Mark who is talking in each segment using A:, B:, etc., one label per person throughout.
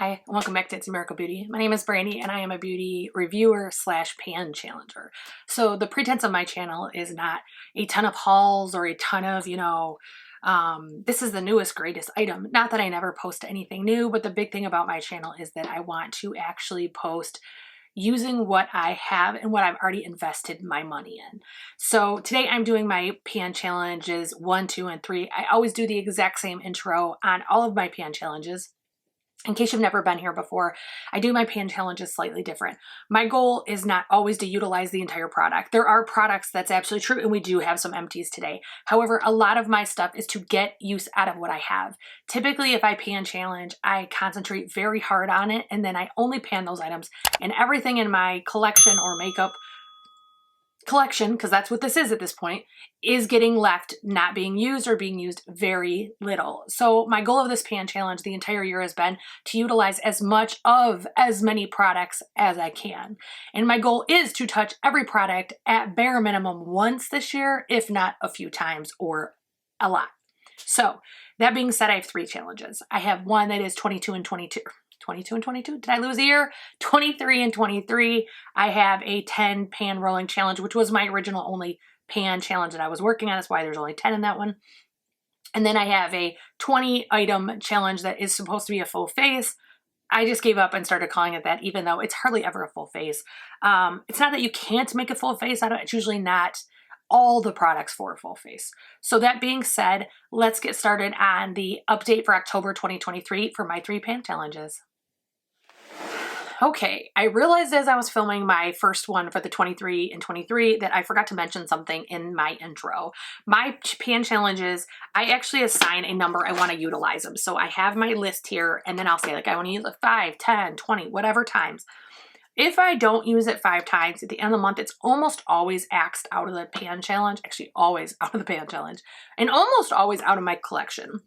A: Hi, and welcome back to It's a Miracle Beauty. My name is Brandy and I am a beauty reviewer slash pan challenger. So the pretense of my channel is not a ton of hauls or a ton of, this is the newest, greatest item. Not that I never post anything new, but the big thing about my channel is that I want to actually post using what I have and what I've already invested my money in. So today I'm doing my pan challenges 1, 2, and 3. I always do the exact same intro on all of my pan challenges. In case you've never been here before, I do my pan challenges slightly different. My goal is not always to utilize the entire product. There are products that's absolutely true, and we do have some empties today. However, a lot of my stuff is to get use out of what I have. Typically, if I pan challenge, I concentrate very hard on it, and then I only pan those items, and everything in my collection or makeup collection, because that's what this is at this point, is getting left not being used or being used very little. So my goal of this pan challenge the entire year has been to utilize as much of as many products as I can. And my goal is to touch every product at bare minimum once this year, if not a few times or a lot. So that being said, I have 3 challenges. I have one that is 22 and 22. 22 and 22? Did I lose a year? 23 and 23. I have a 10 pan rolling challenge, which was my original only pan challenge that I was working on. That's why there's only 10 in that one. And then I have a 20 item challenge that is supposed to be a full face. I just gave up and started calling it that, even though it's hardly ever a full face. It's not that you can't make a full face out of it. It's usually not all the products for a full face. So that being said, let's get started on the update for October 2023 for my 3 pan challenges. Okay, I realized as I was filming my first one for the 23 and 23 that I forgot to mention something in my intro. My pan challenges, I actually assign a number I want to utilize them. So I have my list here, and then I'll say, like, I want to use it 5, 10, 20, whatever times. If I don't use it 5 times at the end of the month, it's almost always axed out of the pan challenge, actually always out of the pan challenge, and almost always out of my collection.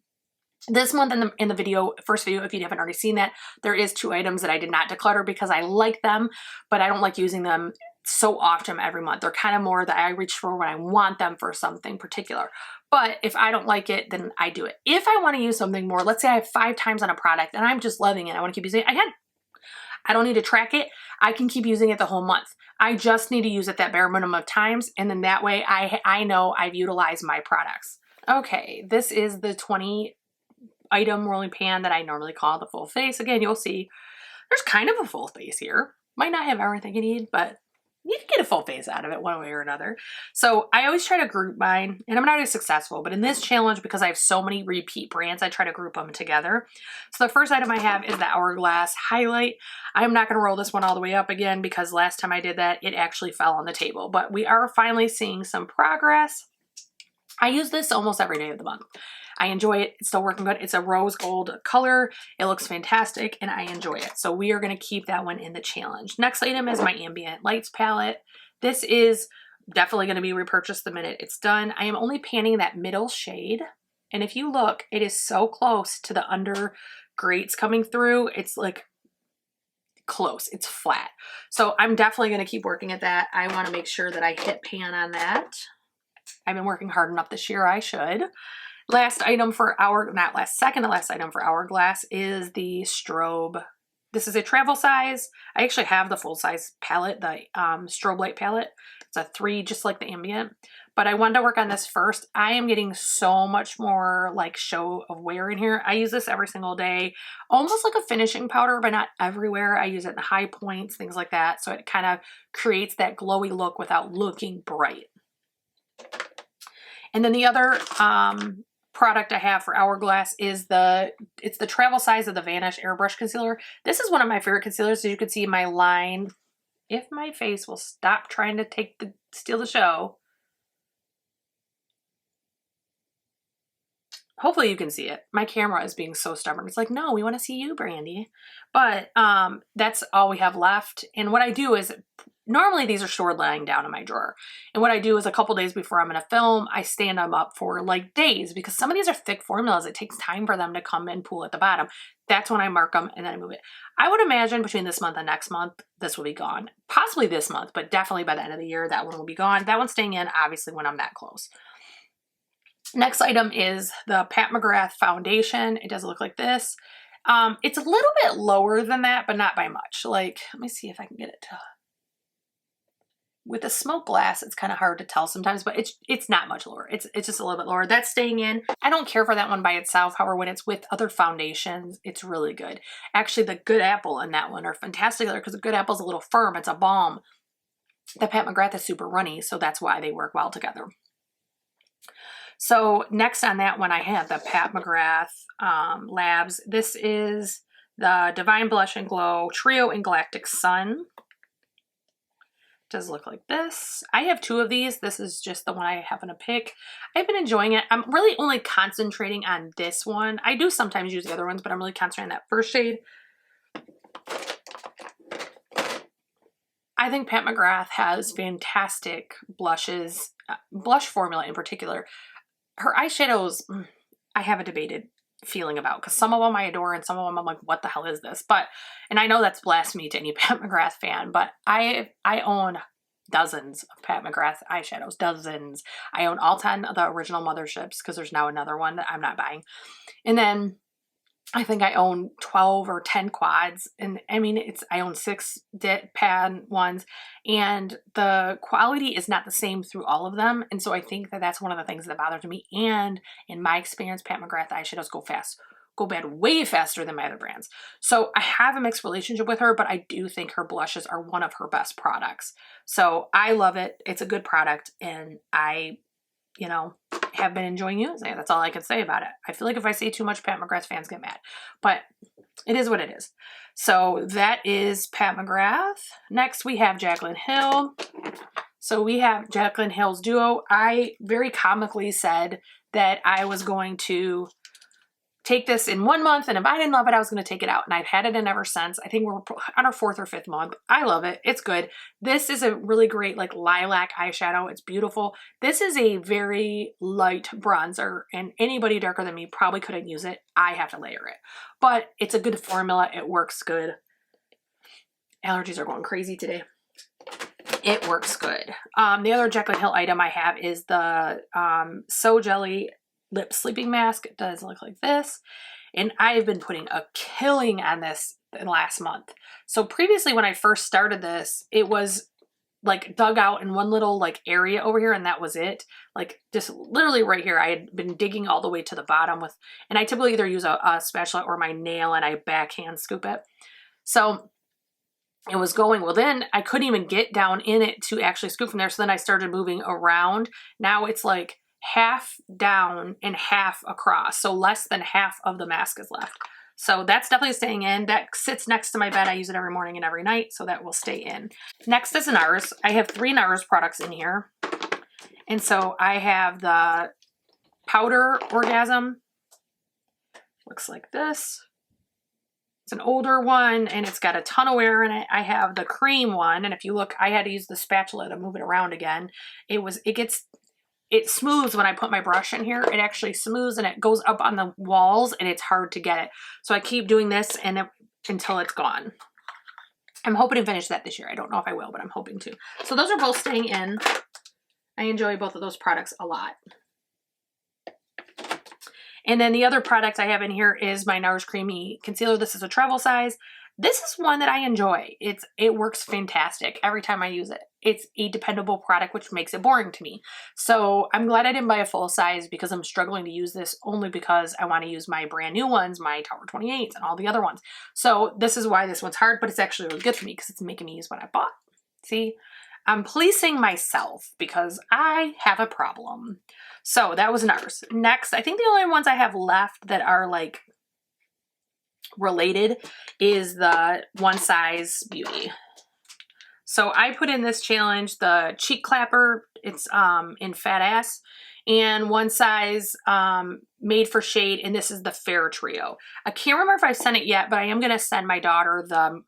A: This month in the video, first video, if you haven't already seen that, there is 2 items that I did not declutter because I like them, but I don't like using them so often every month. They're kind of more that I reach for when I want them for something particular. But if I don't like it, then I do it. If I want to use something more, let's say I have 5 times on a product and I'm just loving it, I want to keep using it, I don't need to track it. I can keep using it the whole month. I just need to use it that bare minimum of times, and then that way I know I've utilized my products. Okay, this is the 20 item rolling pan that I normally call the full face. Again, you'll see there's kind of a full face here. Might not have everything you need, but you can get a full face out of it one way or another. So I always try to group mine, and I'm not always successful, but in this challenge, because I have so many repeat brands, I try to group them together. So the first item I have is the Hourglass Highlight. I'm not going to roll this one all the way up again because last time I did that, it actually fell on the table, but we are finally seeing some progress. I use this almost every day of the month. I enjoy it. It's still working good. It's a rose gold color. It looks fantastic and I enjoy it. So we are going to keep that one in the challenge. Next item is my Ambient Lights palette. This is definitely going to be repurchased the minute it's done. I am only panning that middle shade. And if you look, it is so close to the under grates coming through. It's like close. It's flat. So I'm definitely going to keep working at that. I want to make sure that I hit pan on that. I've been working hard enough this year. I should. Last item for second to last item for Hourglass is the strobe. This is a travel size. I actually have the full size palette, the strobe light palette. It's a 3, just like the Ambient. But I wanted to work on this first. I am getting so much more like show of wear in here. I use this every single day, almost like a finishing powder, but not everywhere. I use it in the high points, things like that. So it kind of creates that glowy look without looking bright. And then the other product I have for Hourglass is it's the travel size of the Vanish Airbrush Concealer. This is one of my favorite concealers. So you can see my line. If my face will stop trying to steal the show. Hopefully you can see it. My camera is being so stubborn. It's like, no, we want to see you, Brandy. But that's all we have left. And what I do is, normally these are stored lying down in my drawer. And what I do is a couple days before I'm going to film, I stand them up for like days because some of these are thick formulas. It takes time for them to come and pool at the bottom. That's when I mark them and then I move it. I would imagine between this month and next month, this will be gone. Possibly this month, but definitely by the end of the year, that one will be gone. That one's staying in, obviously, when I'm that close. Next item is the Pat McGrath foundation. It does look like this. It's a little bit lower than that, but not by much. Like, let me see if I can get it to, with a smoke glass, it's kind of hard to tell sometimes, but it's not much lower. It's just a little bit lower. That's staying in. I don't care for that one by itself. However, when it's with other foundations, it's really good. Actually, the Good Apple and that one are fantastic because the Good Apple's a little firm. It's a balm. The Pat McGrath is super runny, so that's why they work well together. So next on that one, I have the Pat McGrath Labs. This is the Divine Blush and Glow Trio in Galactic Sun. Does look like this. I have 2 of these. This is just the one I happen to pick. I've been enjoying it. I'm really only concentrating on this one. I do sometimes use the other ones, but I'm really concentrating on that first shade. I think Pat McGrath has fantastic blushes, blush formula in particular. Her eyeshadows, I have a debated feeling about because some of them I adore and some of them I'm like, what the hell is this? But, and I know that's blasphemy to any Pat McGrath fan, but I own dozens of Pat McGrath eyeshadows, dozens. I own all 10 of the original Motherships because there's now another one that I'm not buying. And then I think I own 12 or 10 quads. And I mean, I own 6 pan ones and the quality is not the same through all of them. And so I think that that's one of the things that bothers me. And in my experience, Pat McGrath eyeshadows go bad way faster than my other brands. So I have a mixed relationship with her, but I do think her blushes are one of her best products. So I love it. It's a good product and I, you know, have been enjoying using it. That's all I can say about it. I feel like if I say too much, Pat McGrath fans get mad, but it is what it is. So that is Pat McGrath. Next we have Jaclyn Hill. So we have Jaclyn Hill's Duo. I very comically said that I was going to take this in 1 month, and if I didn't love it, I was going to take it out. And I've had it in ever since. I think we're on our 4th or 5th month. I love it. It's good. This is a really great like lilac eyeshadow. It's beautiful. This is a very light bronzer, and anybody darker than me probably couldn't use it. I have to layer it. But it's a good formula. It works good. Allergies are going crazy today. It works good. The other Jaclyn Hill item I have is the So Jelly Lip Sleeping Mask. It does look like this. And I've been putting a killing on this in last month. So previously when I first started this, it was like dug out in one little like area over here and that was it. Like just literally right here. I had been digging all the way to the bottom with, and I typically either use a spatula or my nail and I backhand scoop it. So it was going, well then I couldn't even get down in it to actually scoop from there. So then I started moving around. Now it's like half down and half across. So less than half of the mask is left. So that's definitely staying in. That sits next to my bed. I use it every morning and every night. So that will stay in. Next is NARS. I have 3 NARS products in here. And so I have the Powder Orgasm. Looks like this. It's an older one and it's got a ton of wear in it. I have the cream one. And if you look, I had to use the spatula to move it around again. It smooths when I put my brush in here. It actually smooths and it goes up on the walls and it's hard to get it. So I keep doing this until it's gone. I'm hoping to finish that this year. I don't know if I will, but I'm hoping to. So those are both staying in. I enjoy both of those products a lot. And then the other product I have in here is my NARS Creamy Concealer. This is a travel size. This is one that I enjoy. It works fantastic every time I use it. It's a dependable product, which makes it boring to me. So I'm glad I didn't buy a full size because I'm struggling to use this only because I want to use my brand new ones, my Tower 28s and all the other ones. So this is why this one's hard, but it's actually really good for me because it's making me use what I bought. See, I'm policing myself because I have a problem. So that was NARS. Next, I think the only ones I have left that are like related is the One Size Beauty. So I put in this challenge the cheek clapper. It's in Fat Ass, and One Size Made for Shade, and this is the Fair Trio. I can't remember if I sent it yet, but I am going to send my daughter the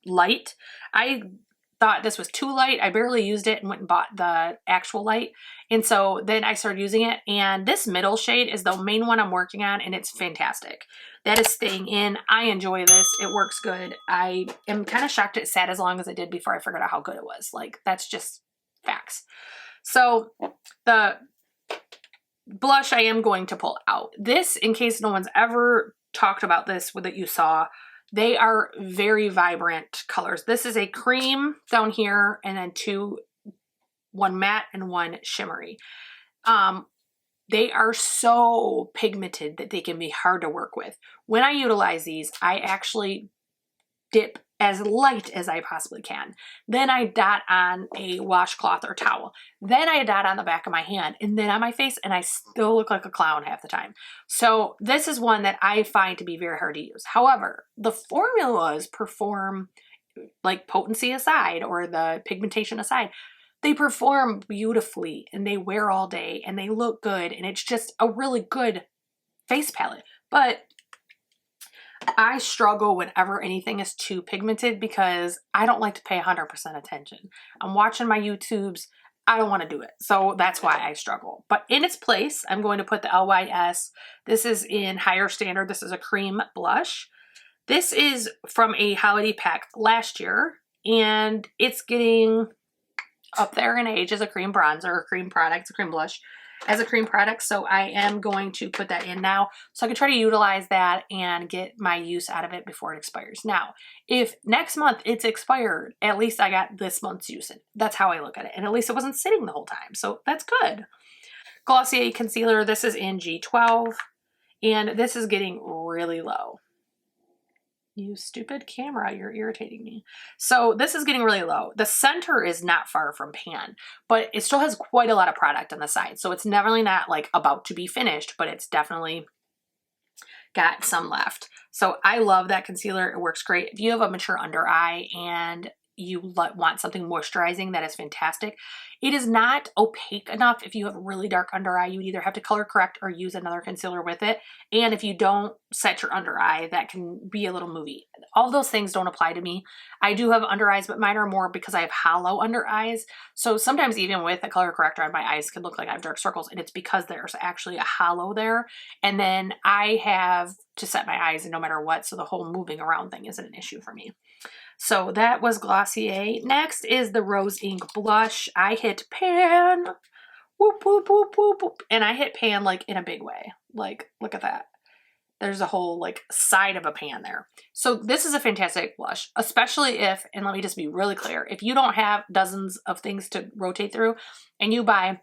A: light. I thought this was too light. I barely used it and went and bought the actual light. And so then I started using it, and this middle shade is the main one I'm working on, and it's fantastic. That is staying in. I enjoy this. It works good. I am kind of shocked it sat as long as it did before I figured out how good it was. Like, that's just facts. So the blush I am going to pull out. This, in case no one's ever talked about this that you saw. They are very vibrant colors. This is a cream down here, and then one matte and one shimmery. They are so pigmented that they can be hard to work with. When I utilize these, I actually dip as light as I possibly can. Then I dot on a washcloth or towel. Then I dot on the back of my hand and then on my face, and I still look like a clown half the time. So this is one that I find to be very hard to use. However, the formulas perform, like potency aside or the pigmentation aside, they perform beautifully and they wear all day and they look good, and it's just a really good face palette. But I struggle whenever anything is too pigmented because I don't like to pay 100% attention. I'm watching my YouTubes. I don't want to do it. So that's why I struggle. But in its place, I'm going to put the LYS. This is in Higher Standard. This is a cream blush. This is from a holiday pack last year, and it's getting up there in age as a cream bronzer, a cream product, a cream blush. As a cream product, so I am going to put that in now so I can try to utilize that and get my use out of it before it expires. Now, if next month it's expired, at least I got this month's use in it. That's how I look at it, and at least it wasn't sitting the whole time, so that's good. Glossier concealer, this is in G12, and this is getting really low. You stupid camera, you're irritating me. So this is getting really low. The center is not far from pan, but it still has quite a lot of product on the side. So it's definitely not like about to be finished, but it's definitely got some left. So I love that concealer. It works great. If you have a mature under eye and you want something moisturizing, that is fantastic. It is not opaque enough. If you have really dark under eye, you would either have to color correct or use another concealer with it. And if you don't set your under eye, that can be a little movie. All those things don't apply to me. I do have under eyes, but mine are more because I have hollow under eyes. So sometimes even with a color corrector on my eyes can look like I have dark circles, and it's because there's actually a hollow there. And then I have to set my eyes no matter what, so the whole moving around thing isn't an issue for me. So that was Glossier. Next is the Rose Ink Blush. I hit pan. Whoop, whoop, whoop, whoop, whoop. And I hit pan like in a big way. Like, look at that. There's a whole like side of a pan there. So this is a fantastic blush, especially if, and let me just be really clear, if you don't have dozens of things to rotate through and you buy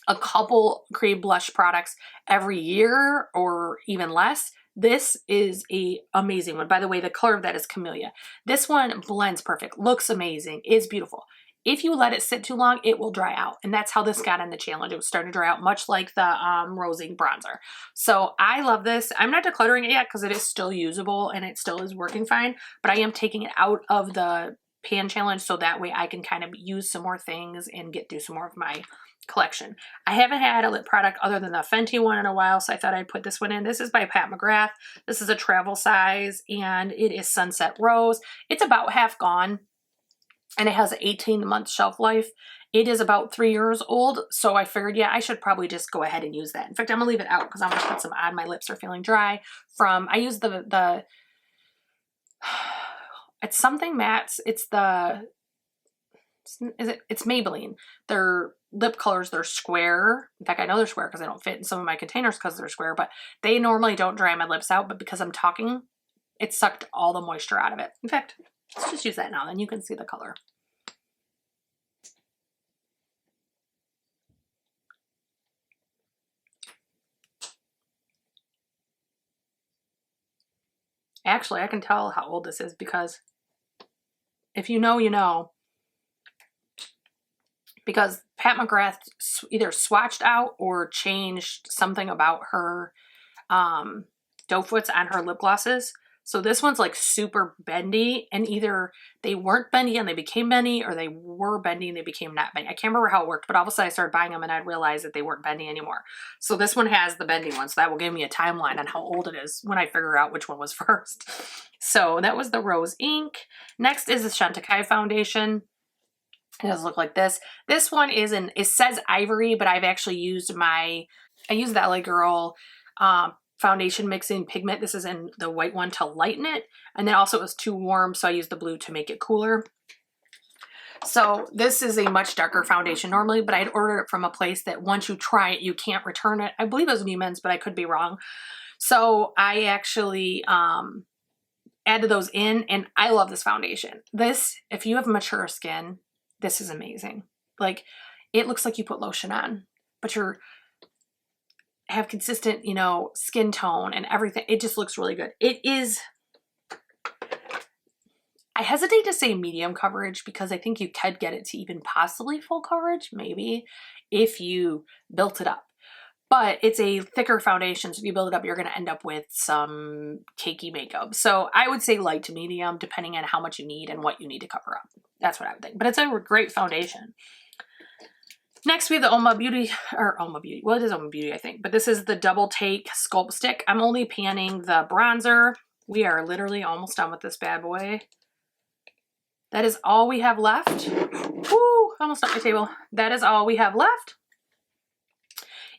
A: a couple cream blush products every year or even less, this is a amazing one. By the way, the color of that is Camellia. This one blends perfect, looks amazing, is beautiful. If you let it sit too long, it will dry out. And that's how this got in the challenge. It was starting to dry out, much like the Rose Ink bronzer. So I love this. I'm not decluttering it yet because it is still usable and it still is working fine, but I am taking it out of the pan challenge so that way I can kind of use some more things and get through some more of my collection. I haven't had a lip product other than the Fenty one in a while, so I thought I'd put this one in. This is by Pat McGrath. This is a travel size, and it is Sunset Rose. It's about half gone, and it has an 18-month shelf life. It is about 3 years old, so I figured, yeah, I should probably just go ahead and use that. In fact, I'm gonna leave it out because I'm gonna put some on. My lips are feeling dry. I use the it's something matte. It's Maybelline. Their lip colors, they're square. In fact, I know they're square because they don't fit in some of my containers because they're square, but they normally don't dry my lips out, but because I'm talking, it sucked all the moisture out of it. In fact, let's just use that now, then you can see the color. Actually, I can tell how old this is because if you know, you know. Because Pat McGrath either swatched out or changed something about her doe foots on her lip glosses. So this one's like super bendy, and either they weren't bendy and they became bendy, or they were bendy and they became not bendy. I can't remember how it worked, but all of a sudden I started buying them and I realized that they weren't bendy anymore. So this one has the bendy one, so that will give me a timeline on how old it is when I figure out which one was first. So that was the Rose Ink. Next is the Chantecaille foundation. It does look like this. This one it says ivory, but I've actually used I used the LA Girl foundation mixing pigment. This is in the white one to lighten it. And then also it was too warm, so I used the blue to make it cooler. So this is a much darker foundation normally, but I'd ordered it from a place that once you try it, you can't return it. I believe it was Neiman's, but I could be wrong. So I actually added those in, and I love this foundation. This, if you have mature skin, this is amazing. Like, it looks like you put lotion on, but you're have consistent, you know, skin tone and everything. It just looks really good. It is, I hesitate to say medium coverage because I think you could get it to even possibly full coverage, maybe, if you built it up. But it's a thicker foundation, so if you build it up, you're going to end up with some cakey makeup. So I would say light to medium, depending on how much you need and what you need to cover up. That's what I would think. But it's a great foundation. Next, we have the Oma Beauty, or Oma Beauty. Well, it is Oma Beauty, I think. But this is the Double Take Sculpt Stick. I'm only panning the bronzer. We are literally almost done with this bad boy. That is all we have left. Woo! Almost at my table. That is all we have left.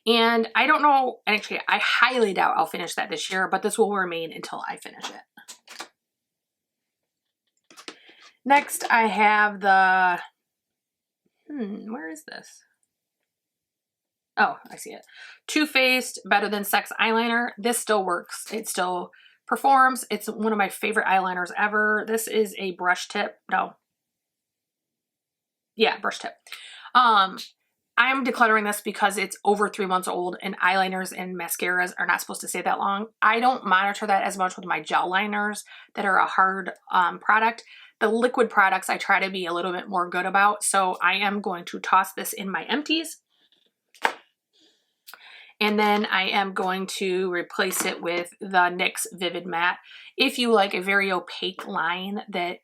A: And I don't know, actually, I highly doubt I'll finish that this year, but this will remain until I finish it. Next, I have the, where is this? Oh, I see it. Too Faced Better Than Sex eyeliner. This still works. It still performs. It's one of my favorite eyeliners ever. This is a brush tip. No. Yeah, brush tip. I'm decluttering this because it's over 3 months old, and eyeliners and mascaras are not supposed to stay that long. I don't monitor that as much with my gel liners that are a hard product. The liquid products I try to be a little bit more good about. So I am going to toss this in my empties. And then I am going to replace it with the NYX Vivid Matte. If you like a very opaque line that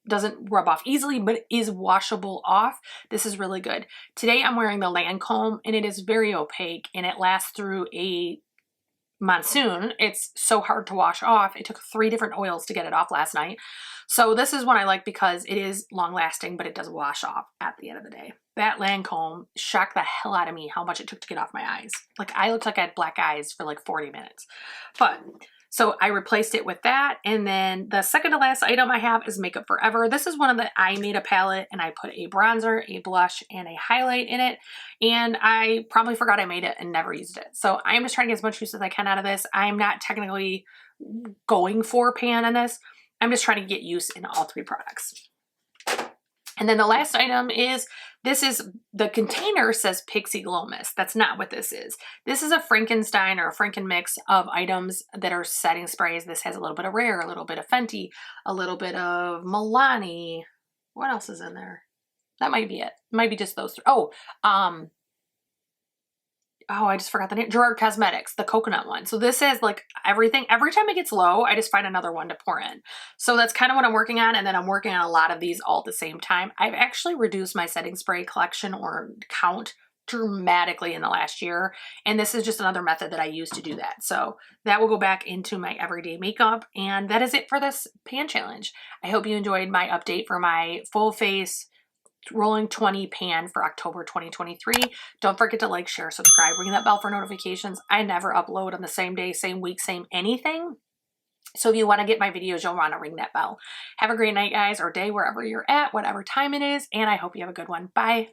A: doesn't rub off easily but is washable off, this is really good. Today I'm wearing the Lancome, and it is very opaque, and it lasts through a monsoon. It's so hard to wash off. It took 3 different oils to get it off last night. So this is one I like because it is long lasting, but it does wash off at the end of the day. That Lancome shocked the hell out of me how much it took to get off my eyes. Like, I looked like I had black eyes for like 40 minutes. But so I replaced it with that. And then the second to last item I have is Makeup Forever. This is one of the, I made a palette and I put a bronzer, a blush, and a highlight in it. And I probably forgot I made it and never used it. So I'm just trying to get as much use as I can out of this. I'm not technically going for pan in this. I'm just trying to get use in all 3 products. And then the last item is, this is, the container says Pixie Glow Mist. That's not what this is. This is a Frankenstein or a Franken mix of items that are setting sprays. This has a little bit of Rare, a little bit of Fenty, a little bit of Milani. What else is in there? That might be it. It might be just those 3. Oh, I just forgot the name. Gerard Cosmetics, the coconut one. So this is like everything. Every time it gets low, I just find another one to pour in. So that's kind of what I'm working on. And then I'm working on a lot of these all at the same time. I've actually reduced my setting spray collection or count dramatically in the last year. And this is just another method that I use to do that. So that will go back into my everyday makeup. And that is it for this pan challenge. I hope you enjoyed my update for my full face rolling 20 pan for October 2023. Don't forget to like, share, subscribe, ring that bell for notifications. I never upload on the same day, same week, same anything. So if you want to get my videos, you'll want to ring that bell. Have a great night, guys, or day, wherever you're at, whatever time it is, and I hope you have a good one. Bye.